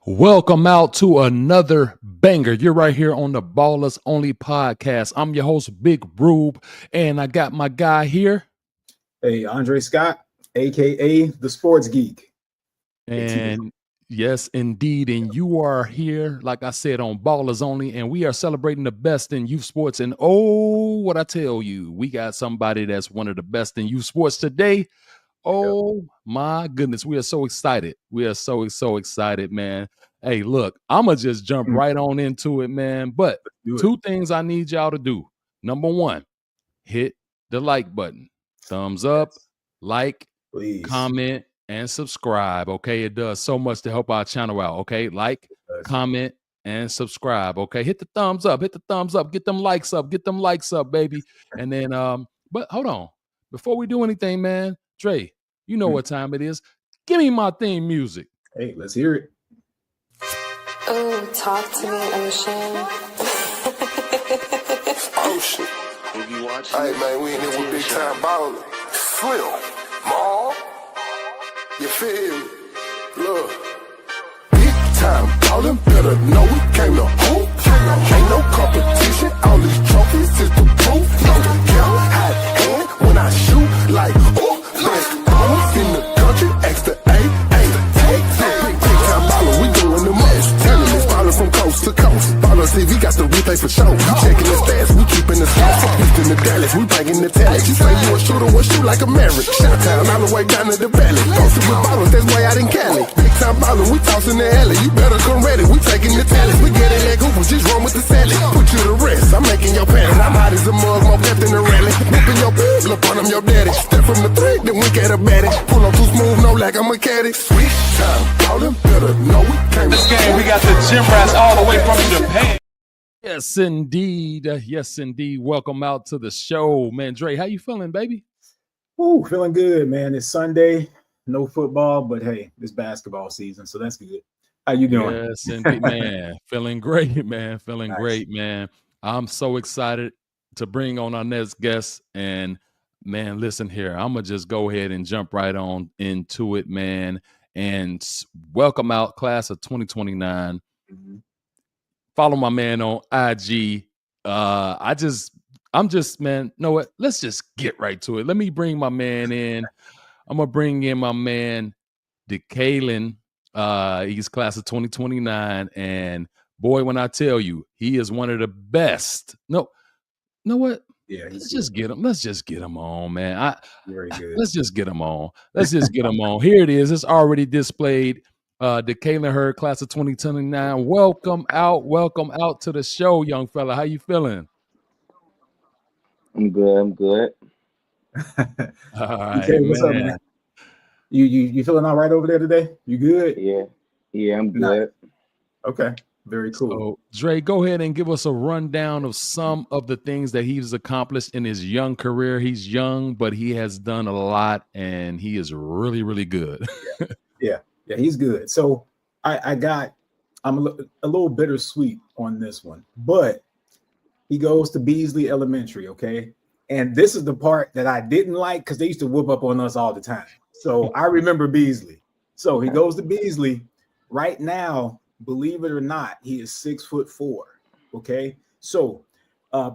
Welcome out to another banger. You're right here on the Ballers Only podcast. I'm your host, Big Rube, and I got my guy here. Hey, Andre Scott, aka the Sports Geek. And yes, indeed. And you are here, like I said, on Ballers Only, and we are celebrating the best in youth sports. And oh, what I tell you, we got somebody that's one of the best in youth sports today. Oh my goodness, we are so excited. We are so excited, man. Hey, look, I'ma just jump right on into it, man. But two things I need y'all to do. Number one, hit the like button. Thumbs up, like, Please. comment, and subscribe. Okay, it does so much to help our channel out. Okay, like, comment, and subscribe. Okay, hit the thumbs up, get them likes up, baby. And then but hold on, before we do anything, man, Dre, you know what time it is. Give me my theme music. Hey, let's hear it. Oh, talk to me, Ocean. Ocean. Hey, man, we in here with big time ballin'. Slim. Mall. You feel me? Look. Big time ballin', better know we came to hoop. Ain't no competition, all these trophies is the proof. No count, high hand when I shoot like, ooh, best ballers in the country, extra A. Big time ballin', we doing the most. Telling this ballin' from coast to coast. Ballin' TV got the replay for show. We checking the stats, we keeping the stats. Houston to Dallas, we banging the talent. You say you a shooter, well shoot like a Maverick. Shot town all the way down to the valley. Posted with ballers, that's way out in Cali. Big time ballin', we tossin' the alley. You better come ready, we taking the talent. We getting that Google, just run with the salad. Put you to rest, I'm making your panic. I'm hot as a mug, more pep than a rally. Whipping your bitch, look on them, your daddy. Step from the three, then we get a baddie. Pull up too smooth, no like I'm a caddy. Sweet time ballin', better know we came. This game, we got the gym rats all the way from Japan. Yes, indeed. Yes, indeed. Welcome out to the show, man. Dre, how you feeling, baby? Ooh, feeling good, man. It's Sunday, no football, but hey, it's basketball season, so that's good. How you doing? Yes, indeed, man. Feeling great, man. Feeling great, man. I'm so excited to bring on our next guest. And man, listen here, I'm gonna just go ahead and jump right on into it, man. And welcome out, class of 2029. Follow my man on IG. I'm just, man, know what? Let's just get right to it. Let me bring my man in. I'm gonna bring in my man, Jaylen. He's class of 2029. And boy, when I tell you, he is one of the best. No, know what? Yeah, let's just get him. Let's just get him on, man. Very good. Let's just get him on. Let's just get him on. Here it is. It's already displayed. Jaylen Hurd, class of 2029. Welcome out to the show, young fella. How you feeling? I'm good. All right, Okay, what's up, man? You feeling all right over there today? You good? Yeah, I'm good. Okay, very cool. So, Dre, go ahead and give us a rundown of some of the things that he's accomplished in his young career. He's young, but he has done a lot, and he is really, really good. Yeah, he's good. So I'm a little bittersweet on this one, but he goes to Beasley Elementary, okay? And this is the part that I didn't like because they used to whoop up on us all the time. So I remember Beasley. So he goes to Beasley. Right now, believe it or not, he is 6'4", okay? So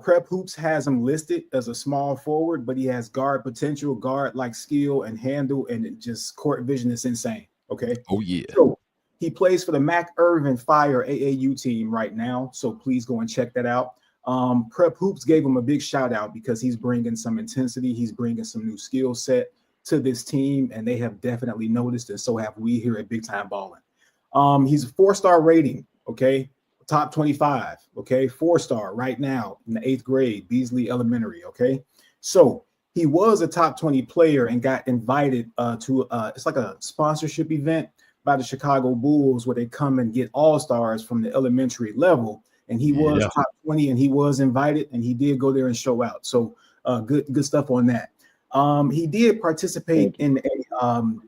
Prep Hoops has him listed as a small forward, but he has guard potential, guard-like skill and handle, and just court vision is insane. Okay. Oh, yeah. So he plays for the Mac Irvin Fire AAU team right now. So please go and check that out. Prep Hoops gave him a big shout out because he's bringing some intensity. He's bringing some new skill set to this team, and they have definitely noticed, and so have we here at Big Time Ballin'. He's a 4-star rating. Okay. Top 25. Okay. 4-star right now in the 8th grade, Beasley Elementary. Okay. So he was a top 20 player and got invited to it's like a sponsorship event by the Chicago Bulls where they come and get all-stars from the elementary level. And he was top 20 and he was invited and he did go there and show out. So good stuff on that. He did participate in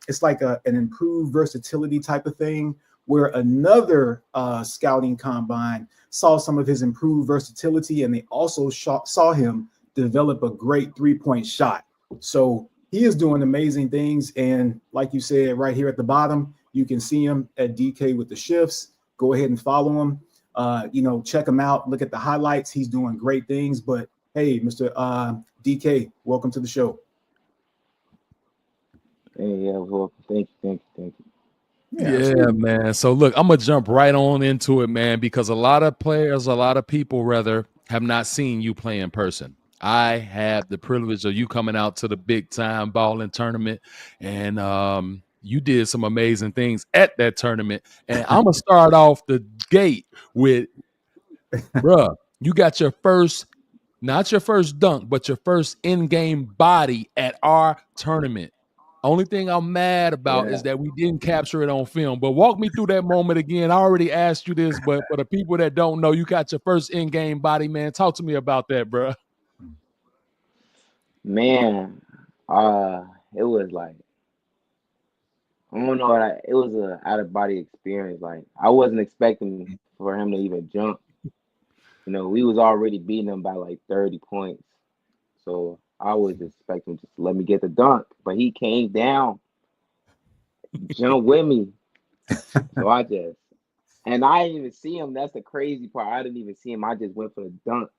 it's like an improved versatility type of thing where another scouting combine saw some of his improved versatility and they also saw him develop a great 3-point shot. So he is doing amazing things. And like you said, right here at the bottom, you can see him at DK with the shifts. go ahead and follow him. Check him out. Look at the highlights. He's doing great things. But hey, Mr. DK, welcome to the show. Hey, yeah, well, thank you. Yeah, man. So look, I'm gonna jump right on into it, man, because a lot of people rather have not seen you play in person. I had the privilege of you coming out to the big time balling tournament, and you did some amazing things at that tournament. And I'm gonna start off the gate with, bruh, you got your first, not your first dunk, but your first in-game body at our tournament. Only thing I'm mad about is that we didn't capture it on film. But walk me through that moment again. I already asked you this, but for the people that don't know, you got your first in-game body, man. Talk to me about that, bro. Man, it was like, I don't know, it was a out of body experience. Like, I wasn't expecting for him to even jump. We was already beating him by like 30 points. So I was expecting just to let me get the dunk, but he came down, jumped with me. So I didn't even see him. That's the crazy part. I didn't even see him. I just went for the dunk.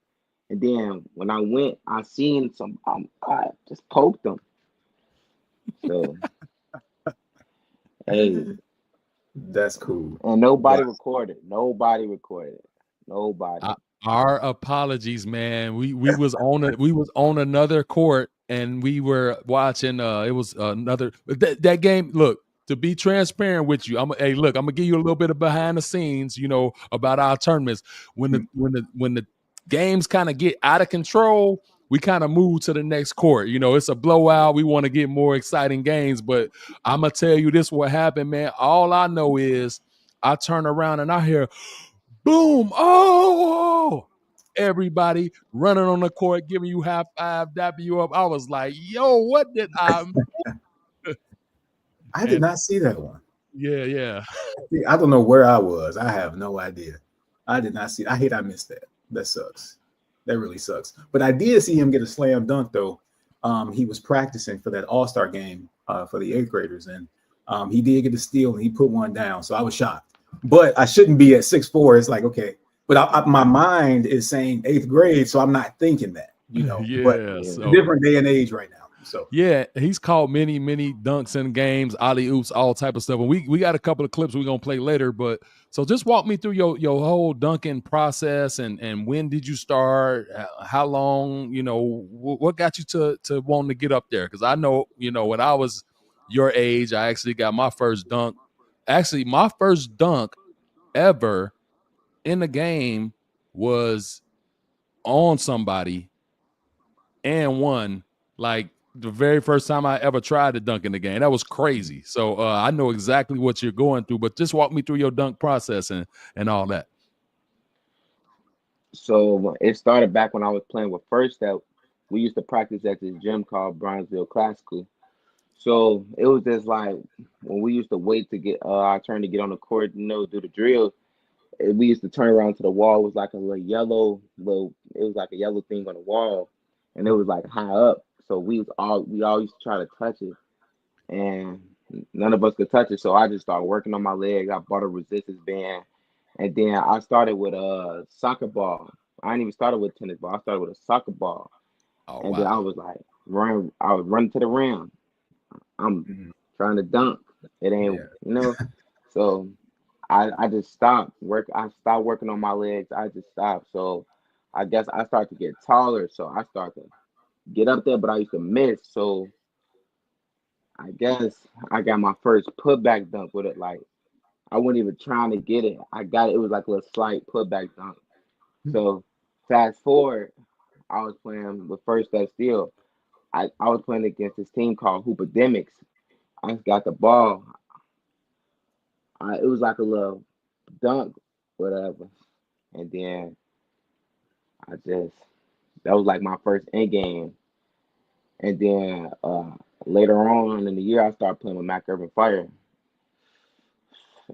And then when I went, I seen I just poked him. So, hey. That's cool. And nobody recorded. Nobody. Our apologies, man. We was on another court and we were watching. It was another that game. Look, to be transparent with you, I'm gonna give you a little bit of behind the scenes, about our tournaments. When the games kind of get out of control, we kind of move to the next court. It's a blowout. We want to get more exciting games, but I'm gonna tell you this: what happened, man. All I know is I turn around and I hear, boom! Oh, everybody running on the court, giving you high five, dapping you up. I was like, yo, what did I I did not see that one. Yeah. I don't know where I was. I have no idea. I did not see. I missed that. That sucks. That really sucks. But I did see him get a slam dunk, though. He was practicing for that All-Star game for the 8th graders, and he did get a steal, and he put one down. So I was shocked. But I shouldn't be at 6'4". It's like, okay. But my mind is saying 8th grade, so I'm not thinking that, Yeah, but it's a different day and age right now. So yeah, he's called many dunks in games, alley oops, all type of stuff. And we got a couple of clips we're gonna play later. But so just walk me through your whole dunking process and when did you start? How long? What got you to wanting to get up there? Because I know when I was your age, I actually got my first dunk. Actually, my first dunk ever in the game was on somebody and won, like the very first time I ever tried to dunk in the game. That was crazy. So I know exactly what you're going through, but just walk me through your dunk process and all that. So it started back when I was playing with First Step. We used to practice at this gym called Bronzeville Classical. So it was just like when we used to wait to get our turn to get on the court, do the drill. We used to turn around to the wall. It was like a yellow thing on the wall, and it was like high up. So we all used to try to touch it, and none of us could touch it. So I just started working on my leg. I bought a resistance band, and then I started with a soccer ball. I didn't even start with tennis ball. I started with a soccer ball, then I was like I was running to the rim. I'm trying to dunk. It ain't, So I just stopped work. I stopped working on my legs. I just stopped. So I guess I started to get taller. So I started to get up there, but I used to miss. So I guess I got my first putback dunk with it. Like I wasn't even trying to get it. I got it. It was like a little slight putback dunk. So fast forward, I was playing with First Step Steel. I was playing against this team called Hoopademics. I got the ball. It was like a little dunk, whatever. And then that was like my first end game. And then later on in the year, I started playing with Mac Urban Fire.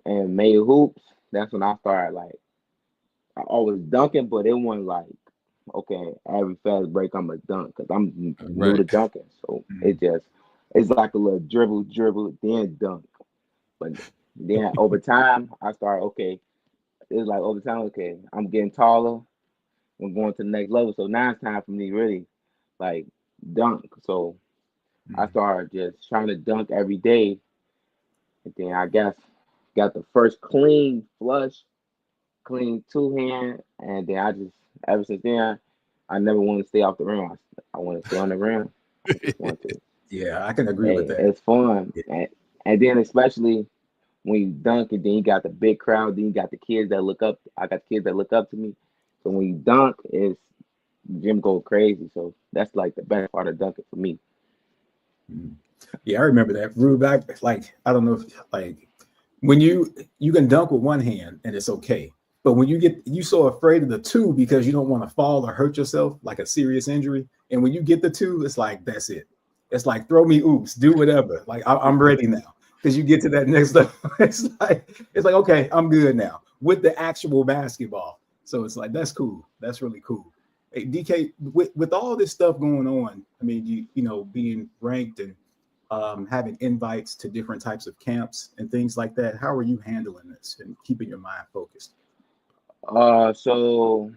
And made hoops. That's when I started, like, I always dunking, but it wasn't like, okay, every fast break I'm a dunk because I'm new to dunking. So it's like a little dribble, then dunk. But then over time, I started, okay, it's like over time. Okay, I'm getting taller. I'm going to the next level. So now it's time for me to really like dunk. So I started just trying to dunk every day, and then I guess got the first clean flush, clean two hand, and then I just ever since then I never want to stay off the rim. I want to stay on the rim. I just want to. Yeah, I can agree with Hey, that. it's fun, Yeah. and then especially when you dunk, and then you got the big crowd, then you got the kids that look up. I got kids that look up to me. So when you dunk, it's gym go crazy. So that's like the best part of dunking for me. Yeah, I remember that. Rube, like I don't know if like when you can dunk with one hand and it's okay. But when you so afraid of the two because you don't want to fall or hurt yourself, like a serious injury. And when you get the two, it's like that's it. It's like throw me oops, do whatever. Like I'm ready now. Because you get to that next level. It's like, okay, I'm good now with the actual basketball. So it's like that's cool. That's really cool. Hey, DK, with all this stuff going on, I mean, you know, being ranked and having invites to different types of camps and things like that. How are you handling this and keeping your mind focused? So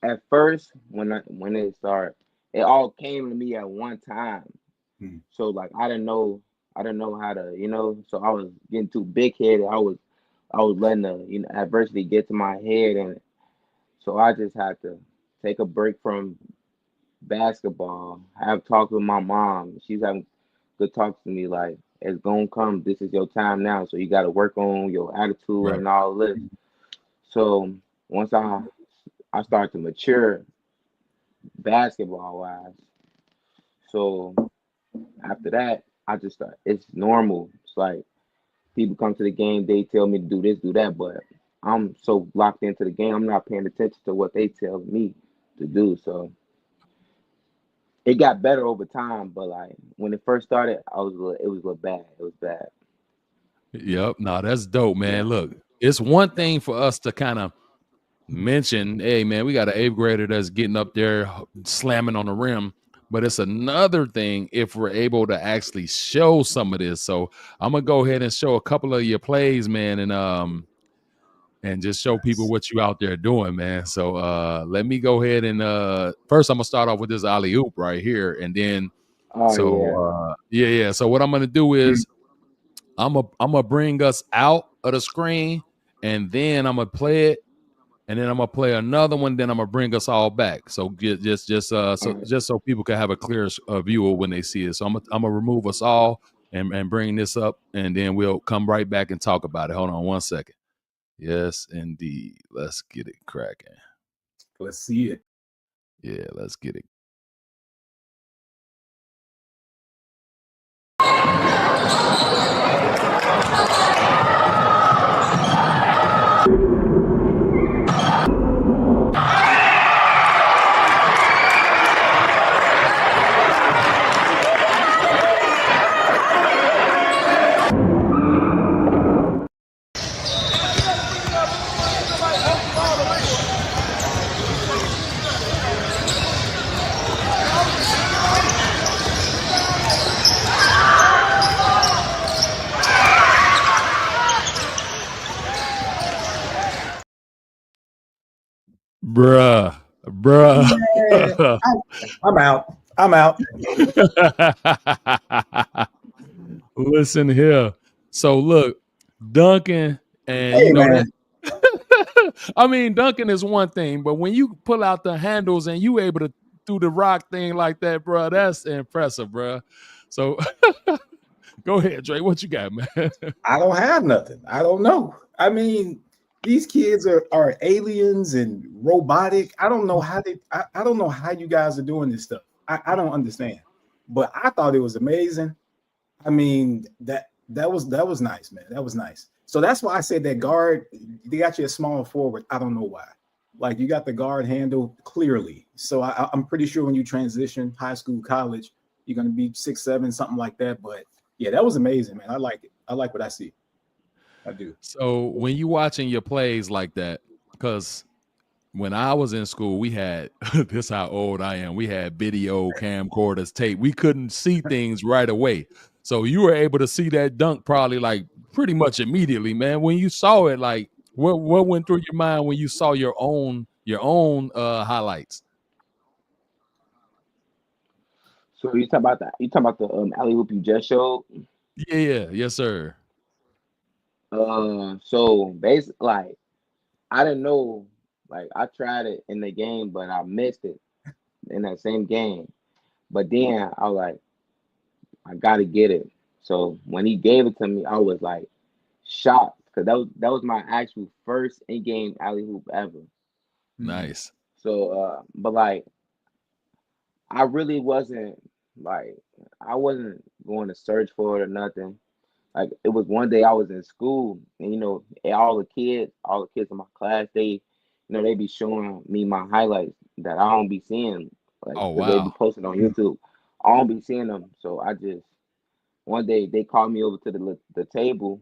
at first when it started, it all came to me at one time. Hmm. So like I didn't know how to, so I was getting too big headed. I was letting the adversity get to my head, and so I just had to take a break from basketball. Have talked with my mom. She's having good talks to me like it's gonna come. This is your time now. So you got to work on your attitude Right. and all this. So once I started to mature basketball wise, so after that I just start. It's normal. It's like people come to the game, they tell me to do this, do that, but I'm so locked into the game, I'm not paying attention to what they tell me to do. So it got better over time, but like when it first started, it was a little bad. It was bad. Yep. No, that's dope, Yeah. man. Look, it's one thing for us to kind of mention, hey, man, we got an eighth grader that's getting up there slamming on the rim. But it's another thing if we're able to actually show some of this. So I'm gonna go ahead and show a couple of your plays, man, and just show people Nice. what you out there doing, man. So let me go ahead and first I'm gonna start off with this alley oop right here, and then Oh so yeah. yeah. So what I'm gonna do Mm. is I'm gonna bring us out of the screen, and then I'm gonna play it, and then I'm gonna play another one. Then I'm gonna bring us all back. So All right. just so people can have a clear view of when they see it. So I'm gonna remove us all and bring this up, and then we'll come right back and talk about it. Hold on one second. Yes, indeed. Let's get it cracking. Let's see it. Yeah, let's get it. Bruh. Man, I'm out. I'm out. Listen here. So look, Duncan, and you Hey know that. man, I mean, Duncan is one thing, but when you pull out the handles and you able to do the rock thing like that, bro, that's impressive, bro. So go ahead, Dre. What you got, man? I don't have nothing. I don't know. I mean, these kids are aliens and robotic. I don't know how I don't know how you guys are doing this stuff. I don't understand. But I thought it was amazing. I mean, that was nice, man. That was nice. So that's why I said that guard, they got you a small forward. I don't know why. Like you got the guard handle clearly. So I'm pretty sure when you transition high school, college, you're gonna be 6'7", something like that. But yeah, that was amazing, man. I like it. I like what I see. I do. So when you watching your plays like that, because when I was in school, we had this how old I am. We had video camcorders, tape. We couldn't see things right away. So you were able to see that dunk probably like pretty much immediately, man. When you saw it, like What went through your mind when you saw your own highlights? So you talk about that? You talking about the alley hoop you just showed? Yeah, yes, sir. So basically, like I didn't know, like I tried it in the game, but I missed it in that same game. But then I was like, I gotta get it. So when he gave it to me, I was like shocked because that was my actual first in-game alley hoop ever. Nice. So but like I really wasn't like I wasn't going to search for it or nothing. Like it was one day I was in school and all the kids in my class, they be showing me my highlights that I don't be seeing, like Oh because they be wow. posting on YouTube. I don't be seeing them, so I just one day they called me over to the table,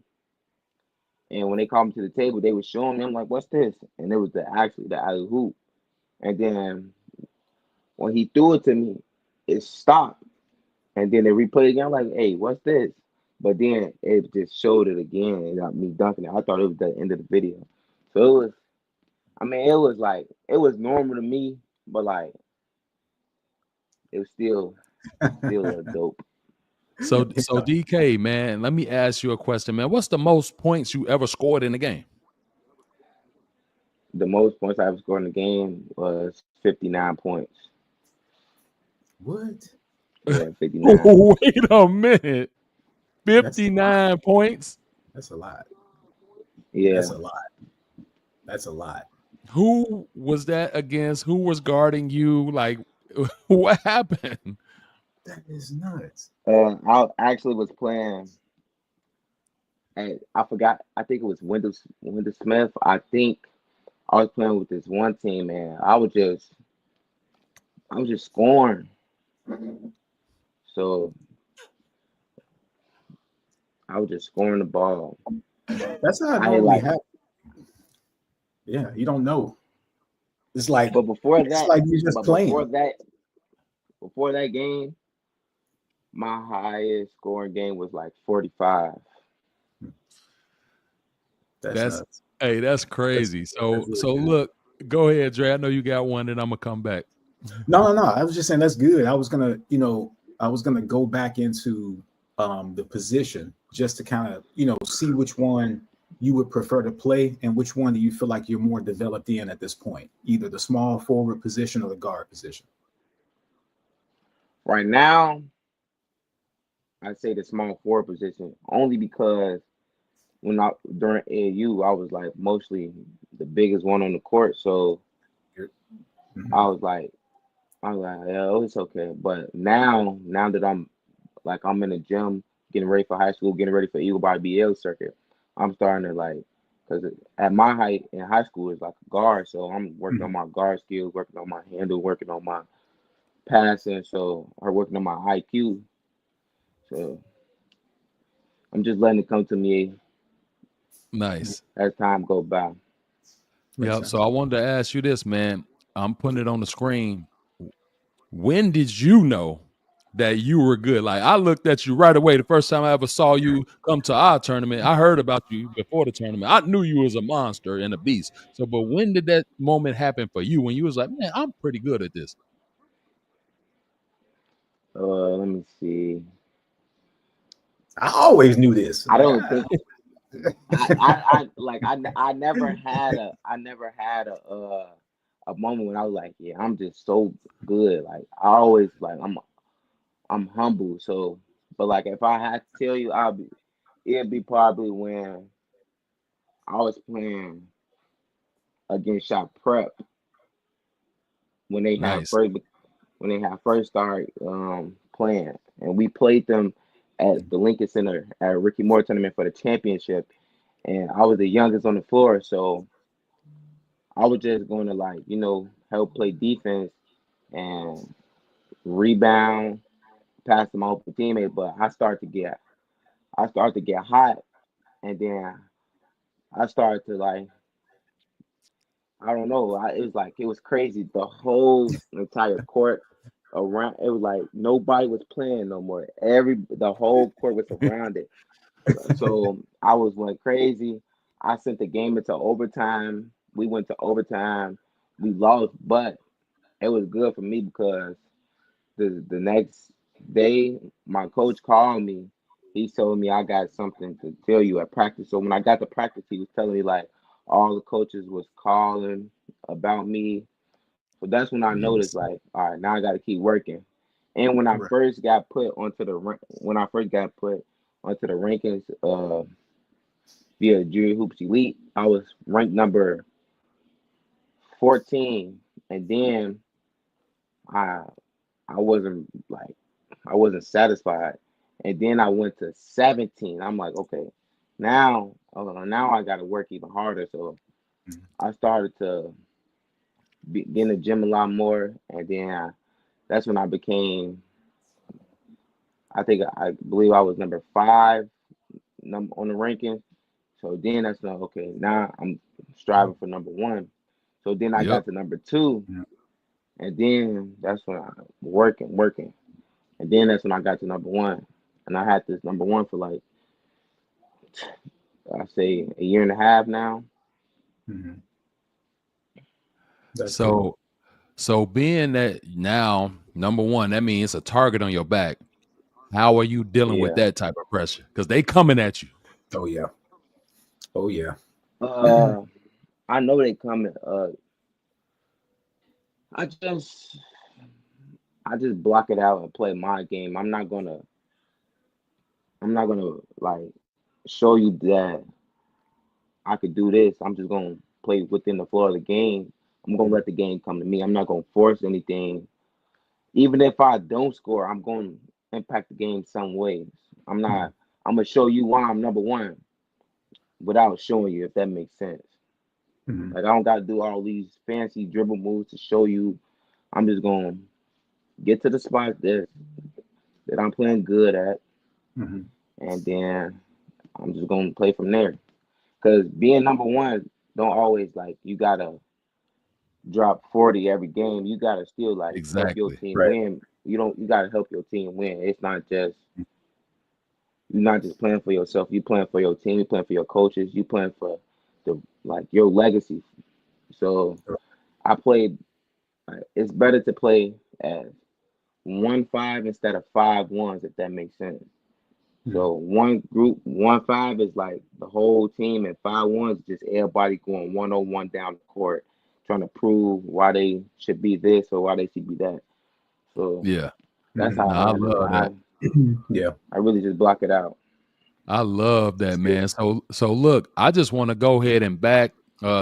and when they called me to the table, they was showing me. I'm like, "What's this?" And it was actually the alley hoop. And then when he threw it to me, it stopped. And then they replayed it again. I'm like, "Hey, what's this?" But then it just showed it again and got me dunking it. I thought it was the end of the video. So it was. I mean, it was like it was normal to me, but like it was still a dope. So DK, man, let me ask you a question, man. What's the most points you ever scored in a game? The most points I ever scored in the game was 59 points. What? Yeah, 59. Wait a minute. That's 59 points? that's a lot. Yeah. That's a lot. That's a lot. Who was that against? Who was guarding you? Like, what happened? That is nuts. I actually was playing. And I forgot. I think it was Windows Smith. I think I was playing with this one team, and I was just scoring. So I was just scoring the ball. That's how it I had normally like, happens. Yeah, you don't know. It's like but before it's that, like you're just but before playing. that, before that game, my highest scoring game was like 45. That's That's nuts. hey, that's That's crazy. that's really So good. look, go ahead, Dre. I know you got one, and I'm gonna come back. No. I was just saying that's good. I was gonna go back into the position just to kind of, see which one you would prefer to play and which one do you feel like you're more developed in at this point, either the small forward position or the guard position. Right now, I'd say the small forward position only because when I during AAU, I was like mostly the biggest one on the court. So Mhm. I was like, yeah, it's okay. But now that I'm in the gym, getting ready for high school, getting ready for Eagle by BL circuit, I'm starting to like, because at my height in high school is like a guard. So I'm working on Mhm. my guard skills, working on my handle, working on my passing. So I'm working on my IQ. So I'm just letting it come to me Nice. as time goes by. Makes Yeah. So sense. I wanted to ask you this, man. I'm putting it on the screen. When did you know that you were good? Like I looked at you right away. The first time I ever saw you come to our tournament, I heard about you before the tournament. I knew you was a monster and a beast. So, but when did that moment happen for you? When you was like, man, I'm pretty good at this. Let me see. I always knew this. I Like, don't think I never had a moment when I was like, yeah, I'm just so good. Like I always like I'm humble. So, but like if I had to tell you, it'd be probably when I was playing against Shot Prep when they had Nice. first started playing, and we played them at the Lincoln Center at Ricky Moore tournament for the championship, and I was the youngest on the floor, so I was just going to like help play defense and rebound, pass to my open teammate, but I started to get hot, and then I started to like I don't know. It was crazy. The whole entire court around it was like nobody was playing no more. The whole court was surrounded. So I was went crazy. I sent the game into overtime. We went to overtime. We lost, but it was good for me because the next day my coach called me. He told me I got something to tell you at practice. So when I got to practice, he was telling me like all the coaches was calling about me. So that's when I noticed like, all right, now I got to keep working. And when I Right. first got put onto when I first got put onto the rankings via Junior Hoops Elite, I was ranked number 14, and then I I wasn't like I wasn't satisfied, and then I went to 17. I'm like, okay, now I got to work even harder. So Mhm. I started to get in the gym a lot more, and then that's when I became. I believe I was number 5 number on the ranking. So then that's not okay. Now I'm striving for number 1. So then I Yep. got to number 2, Yeah. and then that's when I working, and then that's when I got to number 1, and I had this number 1 for like I say a year and a half now. Mhm. That's good. So so being that now number one, that means it's a target on your back. How are you dealing with Yeah. that type of pressure? Because they coming at you. Oh yeah. Oh yeah. Uh, I know they coming. I just I just block it out and play my game. I'm not gonna like show you that I could do this. I'm just gonna play within the flow of the game. I'm gonna let the game come to me. I'm not gonna force anything. Even if I don't score, I'm gonna impact the game some ways. I'm Mhm. not. I'm gonna show you why I'm number 1 without showing you, if that makes sense. Mhm. Like I don't gotta do all these fancy dribble moves to show you. I'm just gonna get to the spot that I'm playing good at, Mhm. and then I'm just gonna play from there. Cause being number 1 don't always like you gotta drop 40 every game. You gotta still like help your Exactly. team Right. win. You gotta help your team win. It's not just you're not just playing for yourself. You playing for your team. You playing for your coaches. You playing for the like your legacy. So I played. It's better to play as 1-5 instead of 5-1s, if that makes sense. Mhm. So one group 1-5 is like the whole team, and 5-1s just everybody going 1-on-1 down the court, trying to prove why they should be this or why they should be that. So Yeah. that's Mhm. how No, I I handle it. love that. Yeah. I really just block it out. I love That's that, good. man. So look, I just want to go ahead and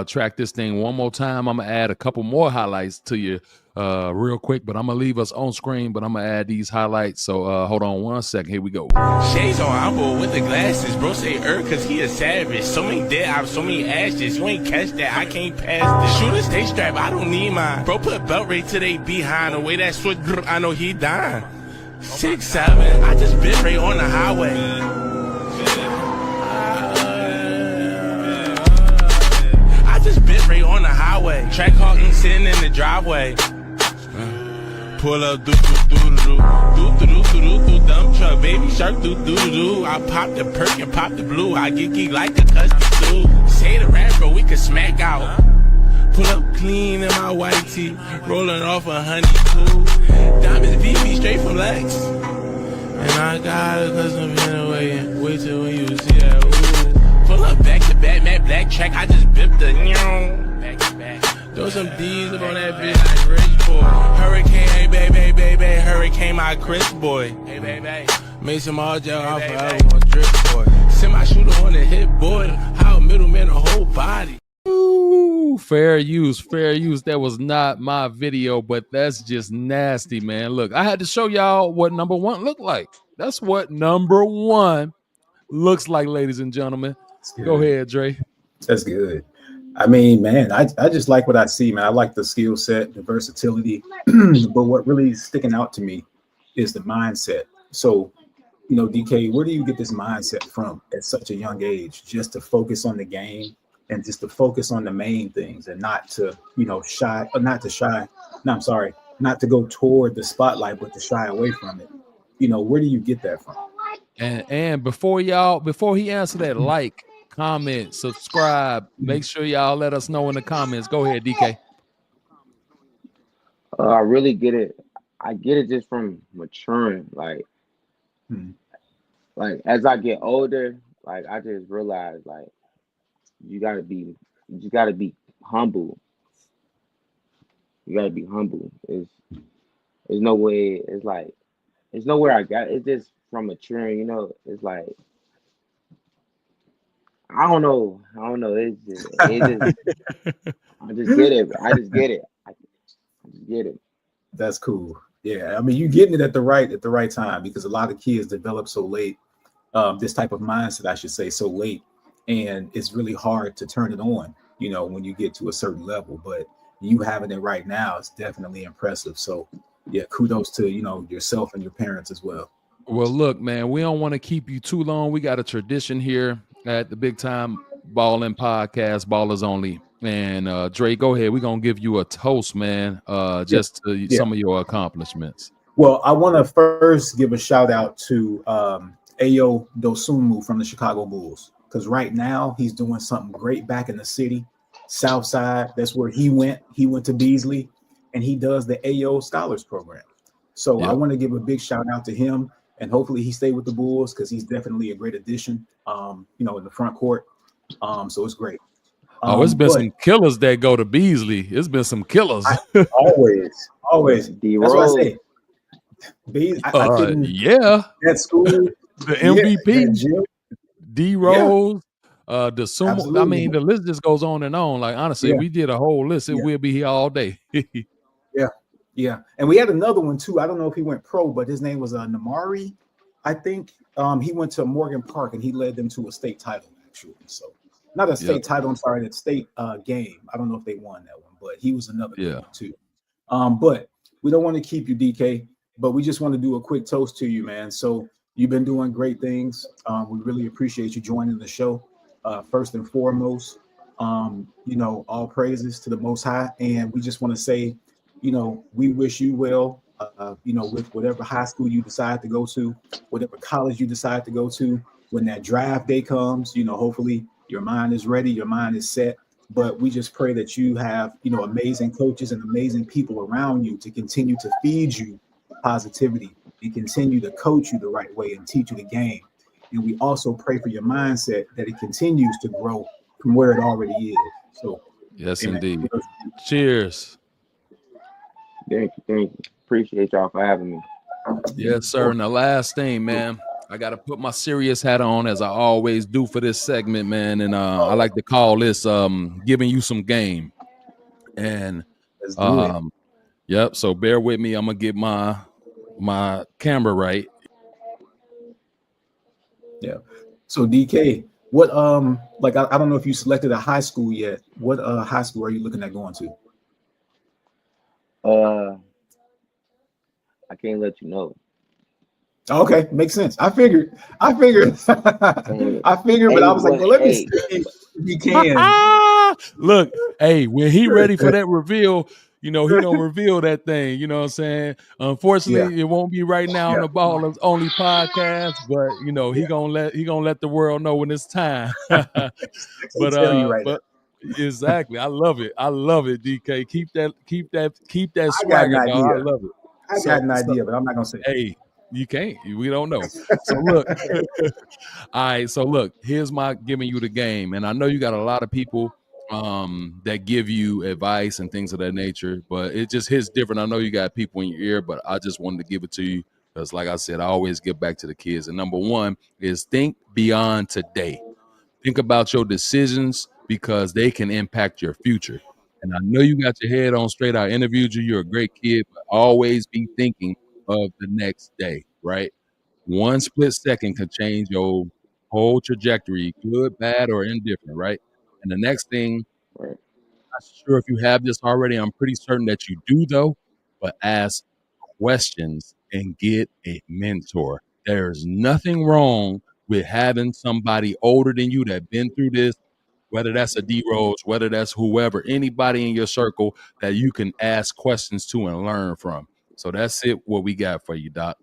track this thing one more time. I'm gonna add a couple more highlights to you real quick, but I'm gonna leave us on screen, but I'm gonna add these highlights. So hold on one second. Here we go. Shades on Ambo with the glasses. Bro say cause he a savage. So many dead ops, so many ashes. You ain't catch that, I can't pass this. Shooter stay strapped, I don't need mine. Bro put belt right to they behind. The way that switch, I know he dying. 6'7", I just bit right on the highway. I just bit right on the highway. Track hawking sitting in the driveway. Pull up, do dump truck, baby shark, do. I pop the perk and pop the blue. I get geek like a custom dude. Say the rap, bro, we can smack out. Pull up clean in my white tee, rolling off a honeydew. Diamonds VP straight from Lex. And I got a custom in a way. Wait till when you see that. Ooh. Pull up back to back, Matt Black track. I just bipped the back to back. Throw some D's up on that bitch like rich boy. Hurricane, hey baby, hurricane my Chris boy. Hey baby, made some all gel off forever on drip boy. Send my shooter on the hit boy. How middleman a whole body. Ooh, fair use, fair use. That was not my video, but that's just nasty, man. Look, I had to show y'all what number one looked like. That's what number one looks like, ladies and gentlemen. That's Go good. ahead, Dre. That's good. I mean, man, I just like what I see, man. I like the skill set, the versatility. But what really is sticking out to me is the mindset. So, DK, where do you get this mindset from at such a young age? Just to focus on the game and just to focus on the main things and not to, shy, or not to shy. No, I'm sorry, not to go toward the spotlight, but to shy away from it. Where do you get that from? And before he answer that, comment, subscribe. Make sure y'all let us know in the comments. Go ahead, DK. I really get it. I get it just from maturing. Like as I get older, like I just realize like you gotta be you just gotta be humble. You gotta be humble. There's no way it's like it's nowhere I got it's just from maturing, it's like I don't know. I don't know. I just get it. I just get it. I just get it. That's cool. Yeah, I mean, you're getting it at the right time because a lot of kids develop so late. This type of mindset, I should say, so late, and it's really hard to turn it on. When you get to a certain level, but you having it right now is definitely impressive. So, yeah, kudos to yourself and your parents as well. Well, look, man, we don't want to keep you too long. We got a tradition here at the Big Time Ballin' Podcast, Ballers Only. And Dre, go ahead. We're gonna give you a toast, man. Just to some of your accomplishments. Well, I want to first give a shout out to Ayo Dosunmu from the Chicago Bulls, because right now he's doing something great back in the city, South Side. That's where he went. He went to Beasley, and he does the Ayo Scholars Program. So I want to give a big shout out to him, and hopefully he stay with the Bulls because he's definitely a great addition. In the front court. So it's great. It's been some killers that go to Beasley. It's been some killers. Always. D That's Rose. what I say. Yeah. That school, the MVP, yeah, D Rose, the Sumo. Absolutely. I mean, the list just goes on and on. Like honestly, we did a whole list. We'll be here all day. Yeah. And we had another one too. I don't know if he went pro, but his name was Namari. I think he went to Morgan Park and he led them to a state title, actually. So not a state title, I'm sorry, that state game. I don't know if they won that one, but he was another one too. But we don't want to keep you, DK, but we just want to do a quick toast to you, man. So you've been doing great things. We really appreciate you joining the show. First and foremost, all praises to the Most High. And we just want to say, we wish you well, with whatever high school you decide to go to, whatever college you decide to go to. When that draft day comes, hopefully your mind is ready, your mind is set. But we just pray that you have, amazing coaches and amazing people around you to continue to feed you positivity and continue to coach you the right way and teach you the game. And we also pray for your mindset that it continues to grow from where it already is. So, yes, indeed. Cheers. Thank you. Appreciate y'all for having me. Yes, sir. And the last thing, man, I got to put my serious hat on as I always do for this segment, man. And I like to call this giving you some game. And so bear with me. I'm going to get my camera right. Yeah. So DK, what I don't know if you selected a high school yet. What high school are you looking at going to? I can't let you know. Okay, makes sense. I figured, but I was like, well, let me see if he can. Look, when he ready for that reveal, he gonna reveal that thing. You know what I'm saying? Unfortunately, it won't be right now on the Ballers Only podcast, but he gonna let the world know when it's time. but exactly, I love it, DK. Keep that swagger, dog. I love it. I got an idea, but I'm not gonna say. Hey, you can't. We don't know. So look, all right. So look, here's my giving you the game, and I know you got a lot of people that give you advice and things of that nature, but it just hits different. I know you got people in your ear, but I just wanted to give it to you because, like I said, I always give back to the kids. And number one is think beyond today. Think about your decisions because they can impact your future. And I know you got your head on straight. I interviewed you. You're a great kid, but always be thinking of the next day, right? One split second can change your whole trajectory, good, bad, or indifferent, right? And the next thing, I'm not sure if you have this already. I'm pretty certain that you do, though, but ask questions and get a mentor. There's nothing wrong with having somebody older than you that been through this, whether that's a D Rose, whether that's whoever, anybody in your circle that you can ask questions to and learn from. So that's it, what we got for you, Doc.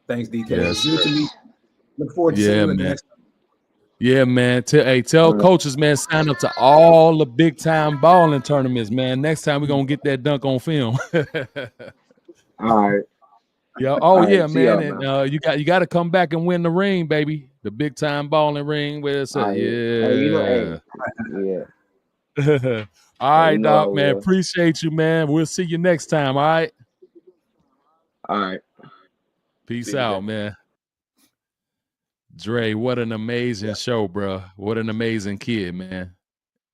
Thanks, DK. Yes, Good to meet you. Look forward to seeing Yeah, you in the man. next time. Yeah, man. Tell coaches, man, sign up to all the big time balling tournaments, man. Next time we're gonna get that dunk on film. All right. Yeah. All Oh right. yeah, See man. y'all, And man. you got to come back and win the ring, baby. The big time balling ring. Where it's All at. right. Hey, you know, Yeah. yeah. All Hey, right, you know I dog, man. will. Appreciate you, man. We'll see you next time. All right. All right. Peace See you out, then. man. Dre, what an amazing show, bro. What an amazing kid, man.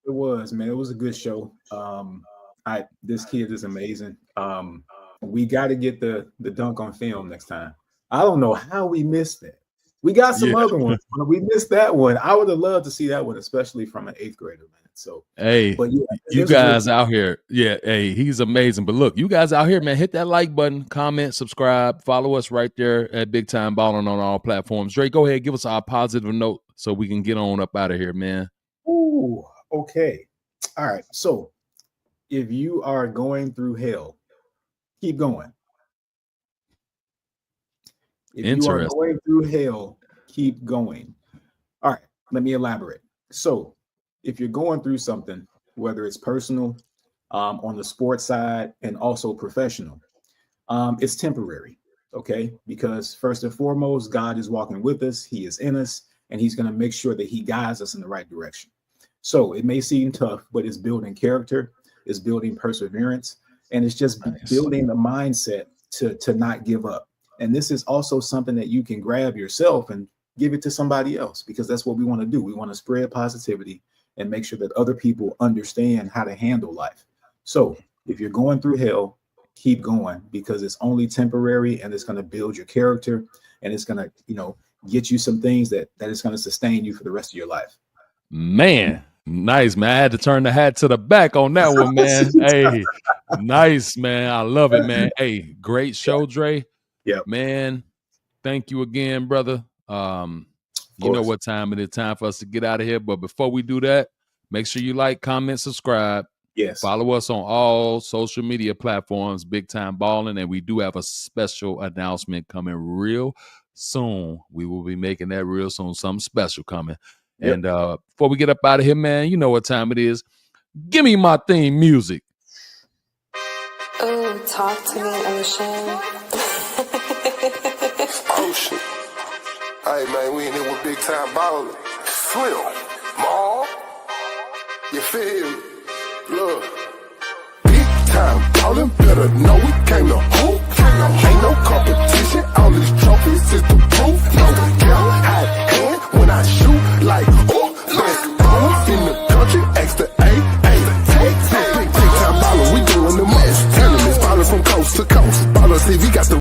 It was, man. It was a good show. This kid is amazing. We got to get the dunk on film next time. I don't know how we missed that. We got some Yeah. other ones, but we missed that one. I would have loved to see that one, especially from an 8th grader, man. So, Hey, but yeah, you guys out here. Yeah, hey, he's amazing. But look, you guys out here, man, hit that like button, comment, subscribe, follow us right there at Big Time Balling on all platforms. Dre, go ahead, give us our positive note so we can get on up out of here, man. Ooh, okay. All right. So if you are going through hell, keep going. If you are going through hell, keep going. All right, let me elaborate. So if you're going through something, whether it's personal, on the sports side, and also professional, it's temporary, okay? Because first and foremost, God is walking with us. He is in us, and he's going to make sure that he guides us in the right direction. So it may seem tough, but it's building character, it's building perseverance, and it's just building the mindset to not give up. And this is also something that you can grab yourself and give it to somebody else, because that's what we want to do. We want to spread positivity and make sure that other people understand how to handle life. So if you're going through hell, keep going, because it's only temporary, and it's going to build your character, and it's going to, get you some things that is going to sustain you for the rest of your life. Man, nice, man. I had to turn the hat to the back on that one, man. Hey, nice, man. I love it, man. Hey, great show, Dre. Yeah, man. Thank you again, brother. You know what time it is. Time for us to get out of here. But before we do that, make sure you like, comment, subscribe. Yes. Follow us on all social media platforms, Big Time Balling. And we do have a special announcement coming real soon. We will be making that real soon. Something special coming. Yep. And before we get up out of here, man, you know what time it is. Give me my theme music. Ooh, talk to me, Ocean. Ocean. Hey, man, we in here with Big Time Balling. Slim, Maul. You feel me? Look. Big Time Balling, better know we came to hoop. Ain't no competition, all these trophies is the proof. No count, high hand when I shoot like, oh, best ballers in the country, extra A. Big Time Balling, we doing the most. Tournaments, ballers from coast to coast. Ballers TV got the